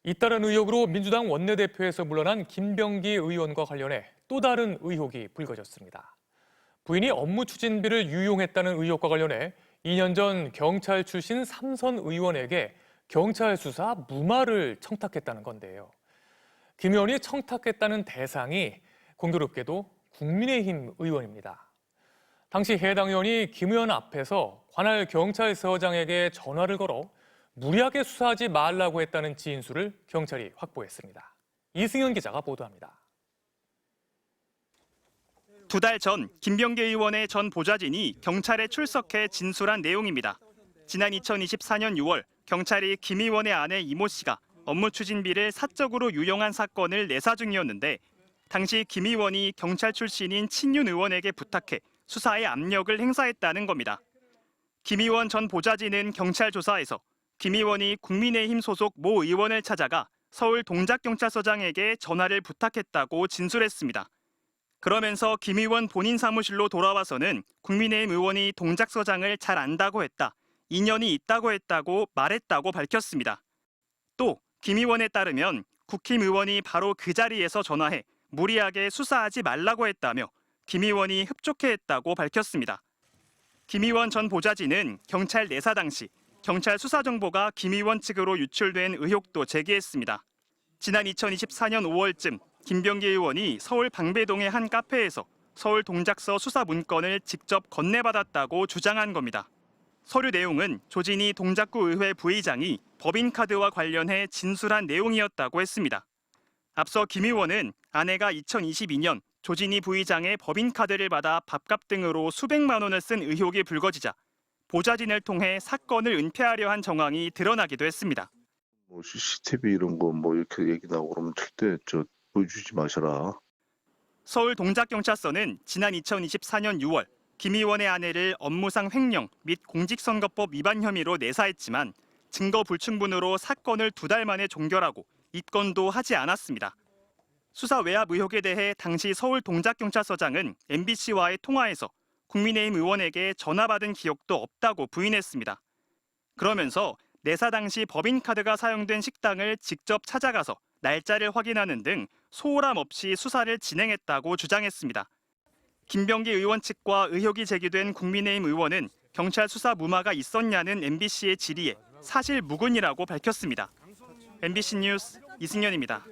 잇따른 의혹으로 민주당 원내대표에서 물러난 김병기 의원과 관련해 또 다른 의혹이 불거졌습니다. 부인이 업무 추진비를 유용했다는 의혹과 관련해 2년 전 경찰 출신 삼선 의원에게 경찰 수사 무마를 청탁했다는 건데요. 김 의원이 청탁했다는 대상이 공교롭게도 국민의힘 의원입니다. 당시 해당 의원이 김 의원 앞에서 관할 경찰서장에게 전화를 걸어 무리하게 수사하지 말라고 했다는 진술을 경찰이 확보했습니다. 이승현 기자가 보도합니다. 2달 전 김병기 의원의 전 보좌진이 경찰에 출석해 진술한 내용입니다. 지난 2024년 6월 경찰이 김 의원의 아내 이모 씨가 업무 추진비를 사적으로 유용한 사건을 내사 중이었는데 당시 김 의원이 경찰 출신인 친윤 의원에게 부탁해 수사에 압력을 행사했다는 겁니다. 김 의원 전 보좌진은 경찰 조사에서 김 의원이 국민의힘 소속 모 의원을 찾아가 서울 동작경찰서장에게 전화를 부탁했다고 진술했습니다. 그러면서 김 의원 본인 사무실로 돌아와서는 국민의힘 의원이 동작서장을 잘 안다고 했다, 인연이 있다고 했다고 말했다고 밝혔습니다. 또 김 의원에 따르면 국힘 의원이 바로 그 자리에서 전화해 무리하게 수사하지 말라고 했다며 김 의원이 흡족해했다고 밝혔습니다. 김 의원 전 보좌진은 경찰 내사 당시 경찰 수사 정보가 김 의원 측으로 유출된 의혹도 제기했습니다. 지난 2024년 5월쯤 김병기 의원이 서울 방배동의 한 카페에서 서울 동작서 수사 문건을 직접 건네받았다고 주장한 겁니다. 서류 내용은 조진희 동작구 의회 부의장이 법인카드와 관련해 진술한 내용이었다고 했습니다. 앞서 김 의원은 아내가 2022년 조진희 부의장의 법인카드를 받아 밥값 등으로 수백만 원을 쓴 의혹이 불거지자 보좌진을 통해 사건을 은폐하려 한 정황이 드러나기도 했습니다. CCTV 이런 거 이렇게 얘기 나오고 그러면 절대 보여주지 마셔라. 서울 동작경찰서는 지난 2024년 6월 김 의원의 아내를 업무상 횡령 및 공직선거법 위반 혐의로 내사했지만 증거 불충분으로 사건을 2달 만에 종결하고 입건도 하지 않았습니다. 수사 외압 의혹에 대해 당시 서울 동작경찰서장은 MBC와의 통화에서 국민의힘 의원에게 전화받은 기억도 없다고 부인했습니다. 그러면서 내사 당시 법인카드가 사용된 식당을 직접 찾아가서 날짜를 확인하는 등 소홀함 없이 수사를 진행했다고 주장했습니다. 김병기 의원 측과 의혹이 제기된 국민의힘 의원은 경찰 수사 무마가 있었냐는 MBC의 질의에 사실 무근이라고 밝혔습니다. MBC 뉴스 이승현입니다.